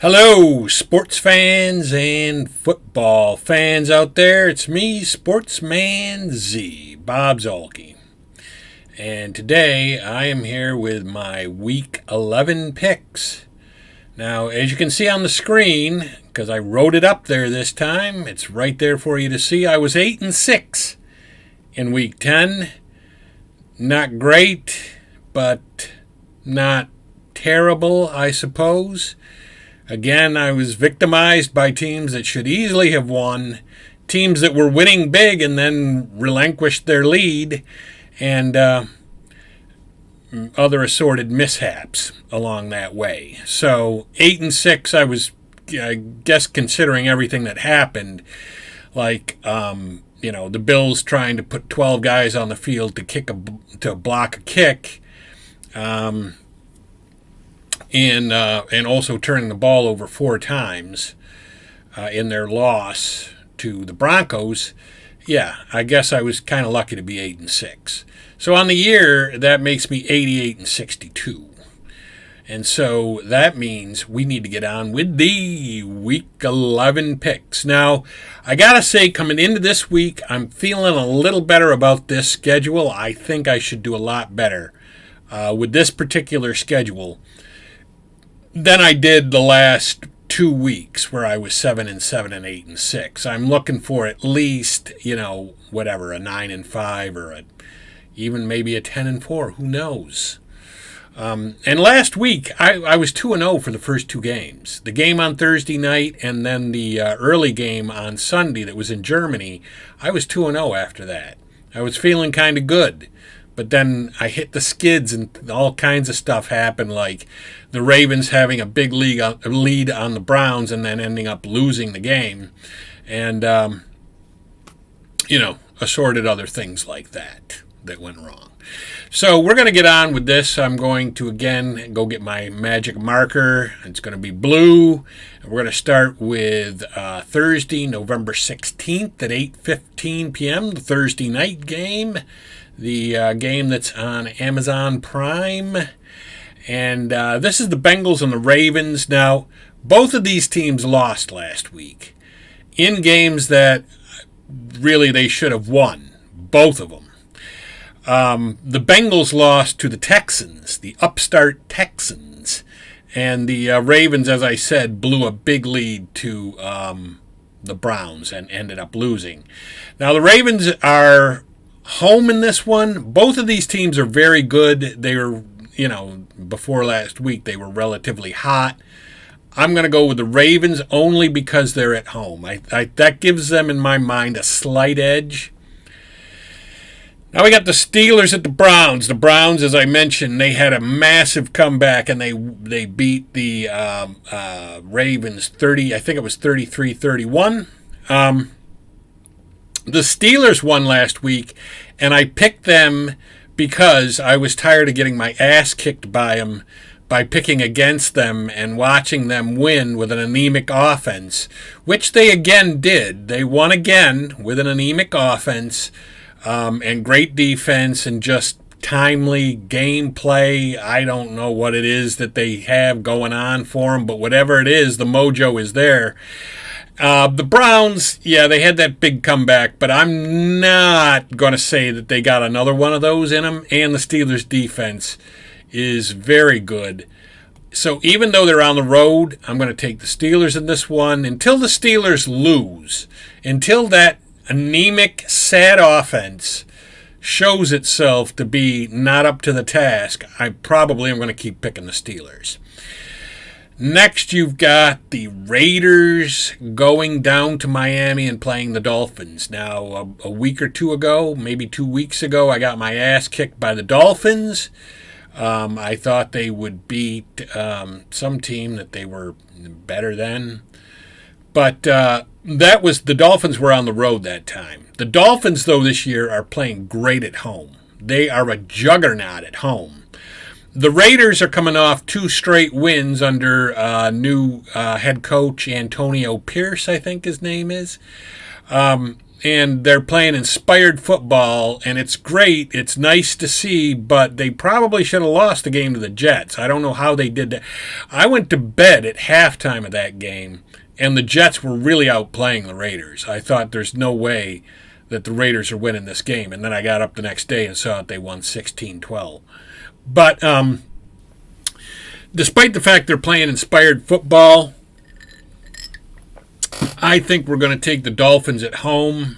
Hello, sports fans and football fans out there. It's me, Sportsman Z, Bob Zolke. And today I am here with my Week 11 picks. Now, as you can see on the screen, because I wrote it up there this time, it's right there for you to see. I was 8-6 in Week 10. Not great, but not terrible, I suppose. Again, I was victimized by teams that should easily have won, teams that were winning big and then relinquished their lead, and other assorted mishaps along that way. So 8-6, I guess, considering everything that happened, like the Bills trying to put 12 guys on the field to block a kick. And also turning the ball over 4 times in their loss to the Broncos. Yeah, I guess I was kind of lucky to be 8-6. So on the year, that makes me 88-62. And so that means we need to get on with the Week 11 picks. Now, I got to say, coming into this week, I'm feeling a little better about this schedule. I think I should do a lot better with this particular schedule than I did the last 2 weeks where I was 7-7 and 8-6. I'm looking for at least, a 9-5 or even maybe a 10-4. Who knows? And last week, I was 2-0 for the first 2 games. The game on Thursday night and then the early game on Sunday that was in Germany, I was 2-0 after that. I was feeling kind of good. But then I hit the skids and all kinds of stuff happened, like the Ravens having a big lead on the Browns and then ending up losing the game. And, assorted other things like that went wrong. So we're going to get on with this. I'm going to, again, go get my magic marker. It's going to be blue. And we're going to start with Thursday, November 16th at 8:15 p.m., the Thursday night game. The game that's on Amazon Prime. And this is the Bengals and the Ravens. Now, both of these teams lost last week in games that really they should have won, both of them. The Bengals lost to the Texans, the upstart Texans. And the Ravens, as I said, blew a big lead to the Browns and ended up losing. Now, the Ravens are home in this one. Both of these teams are very good. They were, before last week, they were relatively hot. I'm going to go with the Ravens only because they're at home. That gives them, in my mind, a slight edge. Now we got the Steelers at the Browns. The Browns, as I mentioned, they had a massive comeback and they beat the Ravens 30. I think it was 33-31. The Steelers won last week, and I picked them because I was tired of getting my ass kicked by them by picking against them and watching them win with an anemic offense, which they again did. They won again with an anemic offense and great defense and just timely gameplay. I don't know what it is that they have going on for them, but whatever it is, the mojo is there. The Browns, they had that big comeback, but I'm not going to say that they got another one of those in them, and the Steelers' defense is very good. So even though they're on the road, I'm going to take the Steelers in this one until the Steelers lose, until that anemic, sad offense shows itself to be not up to the task. I probably am going to keep picking the Steelers. Next, you've got the Raiders going down to Miami and playing the Dolphins. Now, a week or two ago, maybe 2 weeks ago, I got my ass kicked by the Dolphins. I thought they would beat some team that they were better than. But the Dolphins were on the road that time. The Dolphins, though, this year are playing great at home. They are a juggernaut at home. The Raiders are coming off 2 straight wins under new head coach Antonio Pierce, I think his name is. and they're playing inspired football, and it's great. It's nice to see, but they probably should have lost the game to the Jets. I don't know how they did that. I went to bed at halftime of that game, and the Jets were really outplaying the Raiders. I thought there's no way that the Raiders are winning this game, and then I got up the next day and saw that they won 16-12. But despite the fact they're playing inspired football, I think we're going to take the Dolphins at home.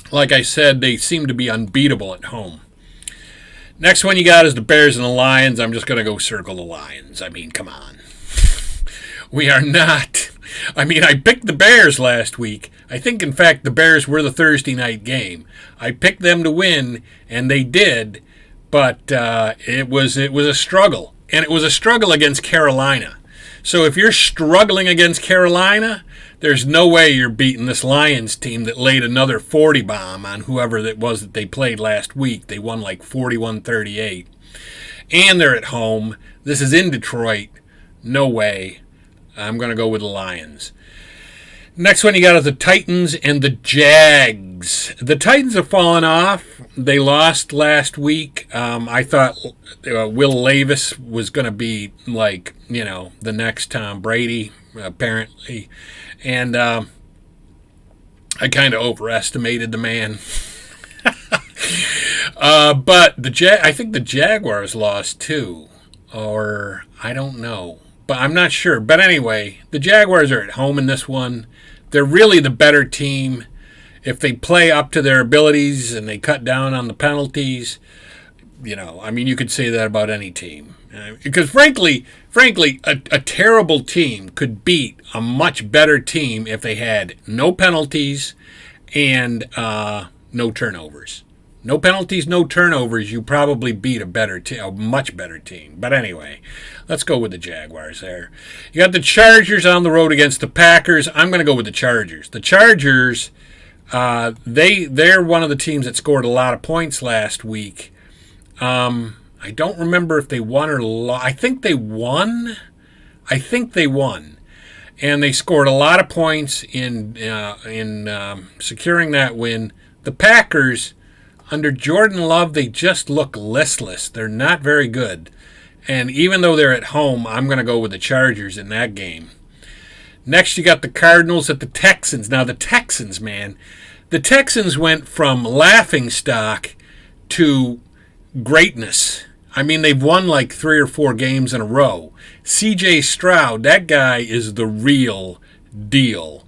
Like I said, they seem to be unbeatable at home. Next one you got is the Bears and the Lions. I'm just going to go circle the Lions. I mean, come on. We are not. I mean, I picked the Bears last week. I think, in fact, the Bears were the Thursday night game. I picked them to win, and they did, but it was a struggle. And it was a struggle against Carolina. So if you're struggling against Carolina, there's no way you're beating this Lions team that laid another 40 bomb on whoever it was that they played last week. They won like 41-38. And they're at home. This is in Detroit. No way. I'm going to go with the Lions. Next one you got is the Titans and the Jags. The Titans have fallen off. They lost last week. I thought Will Levis was going to be like, the next Tom Brady, apparently. And I kind of overestimated the man. But I think the Jaguars lost too. Or I don't know. But I'm not sure. But anyway, the Jaguars are at home in this one. They're really the better team. If they play up to their abilities and they cut down on the penalties, you could say that about any team. Because frankly, a terrible team could beat a much better team if they had no penalties and no turnovers. No penalties, no turnovers. You probably beat a much better team. But anyway, let's go with the Jaguars there. You got the Chargers on the road against the Packers. I'm going to go with the Chargers. The Chargers, they're one of the teams that scored a lot of points last week. I don't remember if they won or lost. I think they won. And they scored a lot of points in securing that win. The Packers, under Jordan Love, they just look listless. They're not very good. And even though they're at home, I'm going to go with the Chargers in that game. Next, you got the Cardinals at the Texans. Now, the Texans, man, the Texans went from laughingstock to greatness. I mean, they've won like 3 or 4 games in a row. C.J. Stroud, that guy is the real deal.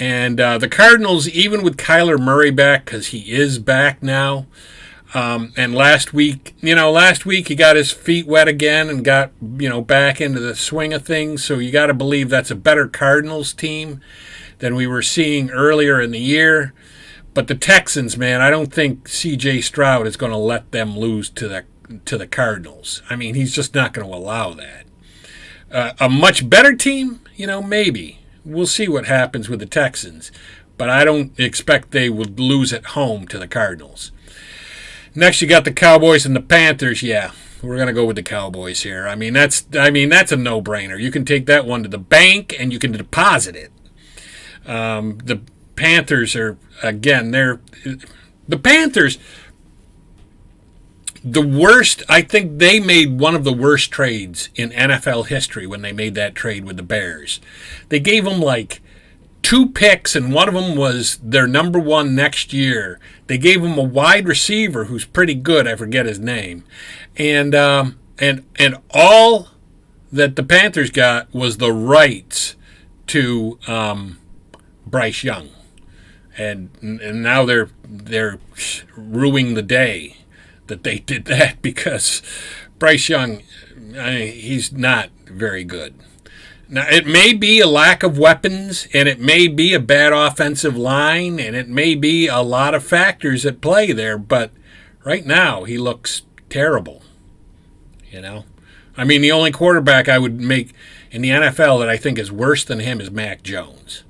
And the Cardinals, even with Kyler Murray back, because he is back now, and last week he got his feet wet again and got, back into the swing of things. So you got to believe that's a better Cardinals team than we were seeing earlier in the year. But the Texans, man, I don't think C.J. Stroud is going to let them lose to the Cardinals. I mean, he's just not going to allow that. A much better team, maybe. We'll see what happens with the Texans, but I don't expect they would lose at home to the Cardinals. Next, you got the Cowboys and the Panthers. Yeah, we're going to go with the Cowboys here. I mean, that's a no-brainer. You can take that one to the bank and you can deposit it. The Panthers are, again, the Panthers, the worst. I think they made one of the worst trades in NFL history when they made that trade with the Bears. They gave them like 2 picks, and one of them was their number 1 next year. They gave them a wide receiver who's pretty good. I forget his name, and all that the Panthers got was the rights to Bryce Young, and now they're ruining the day that they did that, because Bryce Young, he's not very good. Now, it may be a lack of weapons, and it may be a bad offensive line, and it may be a lot of factors at play there, but right now he looks terrible. I mean, the only quarterback I would make in the NFL that I think is worse than him is Mac Jones.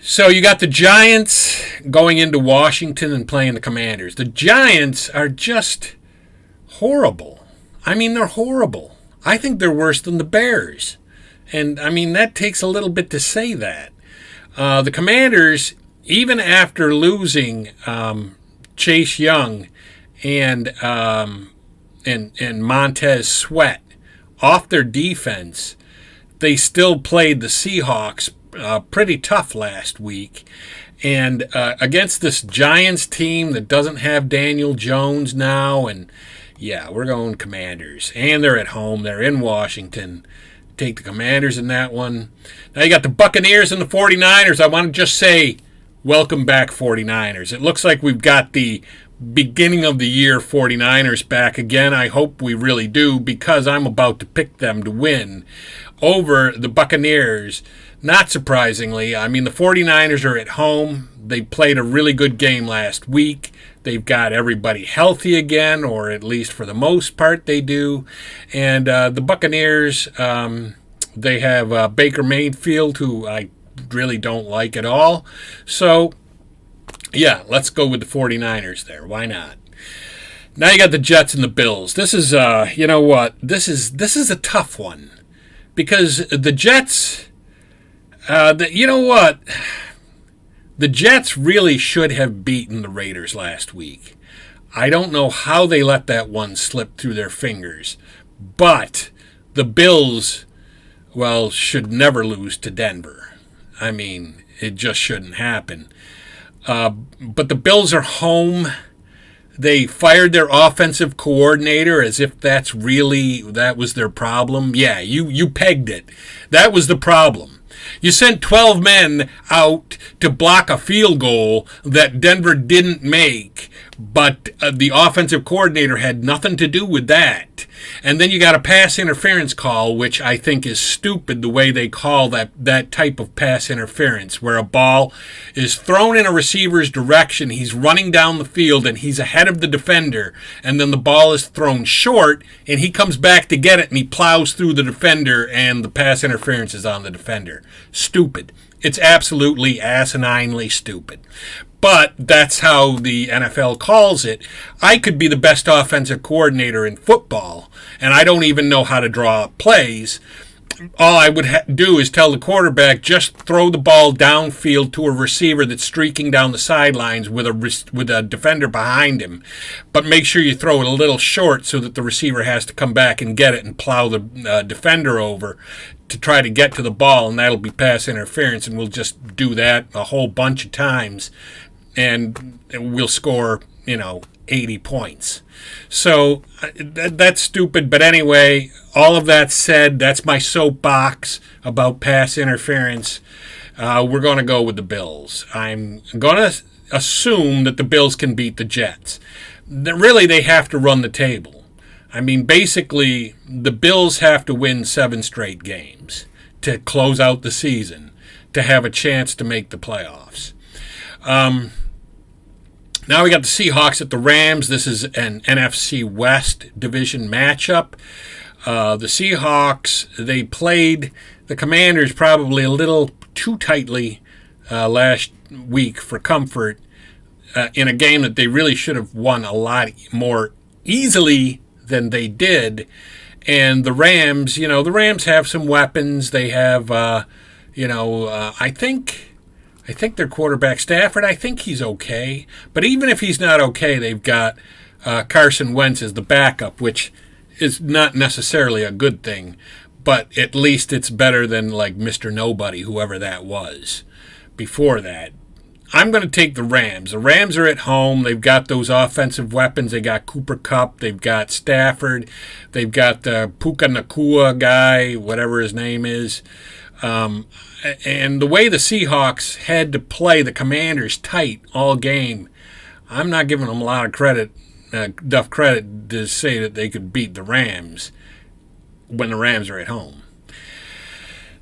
So you got the Giants going into Washington and playing the Commanders. The Giants are just horrible. I mean, they're horrible. I think they're worse than the Bears. And, I mean, that takes a little bit to say that. The Commanders, even after losing Chase Young and Montez Sweat off their defense, they still played the Seahawks pretty tough last week. And against this Giants team that doesn't have Daniel Jones now, and yeah, we're going Commanders. And they're at home. They're in Washington. Take the Commanders in that one. Now you got the Buccaneers and the 49ers. I want to just say, welcome back, 49ers. It looks like we've got the beginning of the year 49ers back again. I hope we really do, because I'm about to pick them to win over the Buccaneers. Not surprisingly, I mean, the 49ers are at home. They played a really good game last week. They've got everybody healthy again, or at least for the most part they do. And the Buccaneers, they have Baker Mayfield, who I really don't like at all. So, yeah, let's go with the 49ers there. Why not? Now you got the Jets and the Bills. This is, you know what? This is a tough one, because the Jets, you know what? The Jets really should have beaten the Raiders last week. I don't know how they let that one slip through their fingers. But the Bills, well, should never lose to Denver. I mean, it just shouldn't happen. But the Bills are home. They fired their offensive coordinator as if that was their problem. Yeah, you pegged it. That was the problem. You sent 12 men out to block a field goal that Denver didn't make, but the offensive coordinator had nothing to do with that. And then you got a pass interference call, which I think is stupid, the way they call that type of pass interference, where a ball is thrown in a receiver's direction, he's running down the field, and he's ahead of the defender, and then the ball is thrown short, and he comes back to get it, and he plows through the defender, and the pass interference is on the defender. Stupid. It's absolutely asininely stupid. But that's how the NFL calls it. I could be the best offensive coordinator in football, and I don't even know how to draw up plays. All I would do is tell the quarterback, just throw the ball downfield to a receiver that's streaking down the sidelines with a defender behind him. But make sure you throw it a little short so that the receiver has to come back and get it and plow the defender over to try to get to the ball, and that'll be pass interference, and we'll just do that a whole bunch of times, and we'll score, 80 points. So that's stupid. But anyway, all of that said, that's my soapbox about pass interference. We're going to go with the Bills. I'm going to assume that the Bills can beat the Jets. Really, they have to run the table. I mean, basically, the Bills have to win 7 straight games to close out the season to have a chance to make the playoffs. Now we got the Seahawks at the Rams. This is an NFC West division matchup. The Seahawks, they played the Commanders probably a little too tightly last week for comfort in a game that they really should have won a lot more easily than they did. And the Rams, the Rams have some weapons. They have, I think their quarterback, Stafford, I think he's okay. But even if he's not okay, they've got Carson Wentz as the backup, which is not necessarily a good thing. But at least it's better than like Mr. Nobody, whoever that was before that. I'm going to take the Rams. The Rams are at home. They've got those offensive weapons. They got Cooper Kupp. They've got Stafford. They've got the Puka Nakua guy, whatever his name is. And the way the Seahawks had to play the Commanders tight all game, I'm not giving them a lot of credit, enough credit to say that they could beat the Rams when the Rams are at home.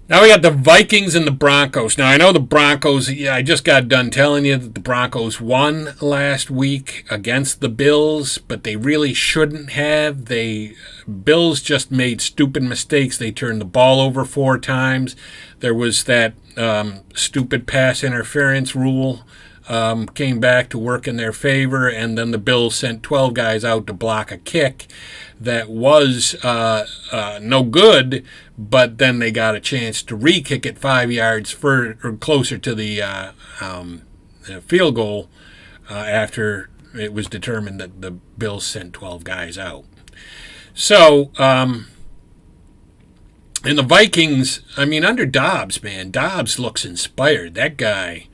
Now we got the Vikings and the Broncos. Now I know the Broncos, I just got done telling you that the Broncos won last week against the Bills, but they really shouldn't have. Bills just made stupid mistakes. They turned the ball over 4 times. There was that stupid pass interference rule came back to work in their favor, and then the Bills sent 12 guys out to block a kick that was no good, but then they got a chance to re-kick it 5 yards or closer to the field goal after it was determined that the Bills sent 12 guys out. So, and the Vikings, I mean, under Dobbs, man, Dobbs looks inspired. That guy,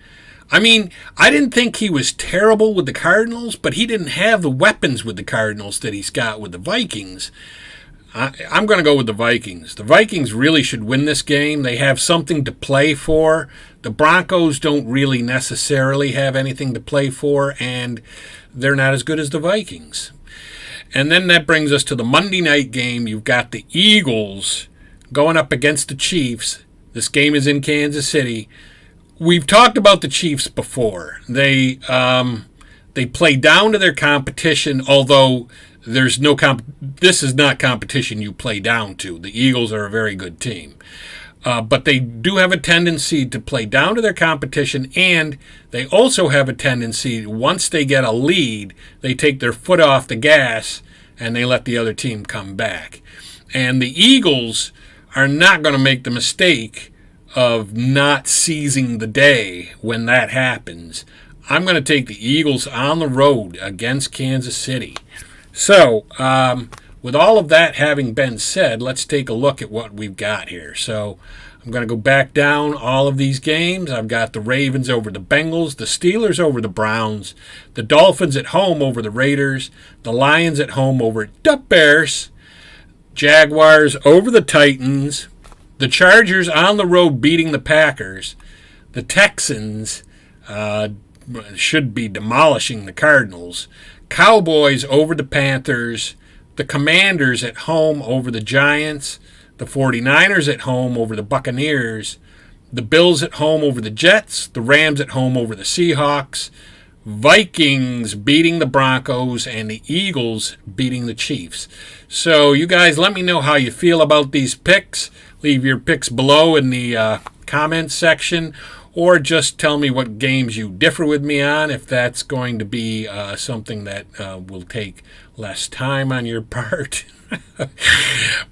I mean, I didn't think he was terrible with the Cardinals, but he didn't have the weapons with the Cardinals that he's got with the Vikings. I'm going to go with the Vikings. The Vikings really should win this game. They have something to play for. The Broncos don't really necessarily have anything to play for, and they're not as good as the Vikings. And then that brings us to the Monday night game. You've got the Eagles going up against the Chiefs. This game is in Kansas City. We've talked about the Chiefs before. They play down to their competition, although there's no this is not competition you play down to. The Eagles are a very good team. But they do have a tendency to play down to their competition, and they also have a tendency, once they get a lead, they take their foot off the gas and they let the other team come back. And the Eagles are not going to make the mistake of not seizing the day when that happens. I'm going to take the Eagles on the road against Kansas City. So, with all of that having been said, let's take a look at what we've got here. So, I'm going to go back down all of these games. I've got the Ravens over the Bengals, the Steelers over the Browns, the Dolphins at home over the Raiders, the Lions at home over the Bears, Jaguars over the Titans, the Chargers on the road beating the Packers, the Texans should be demolishing the Cardinals, Cowboys over the Panthers, the Commanders at home over the Giants, the 49ers at home over the Buccaneers, the Bills at home over the Jets, the Rams at home over the Seahawks, Vikings beating the Broncos, and the Eagles beating the Chiefs. So you guys let me know how you feel about these picks. Leave your picks below in the comments section, or just tell me what games you differ with me on, if that's going to be something that will take less time on your part.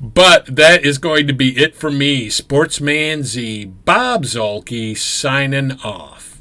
But that is going to be it for me, Sportsman Z, Bob Zolke, signing off.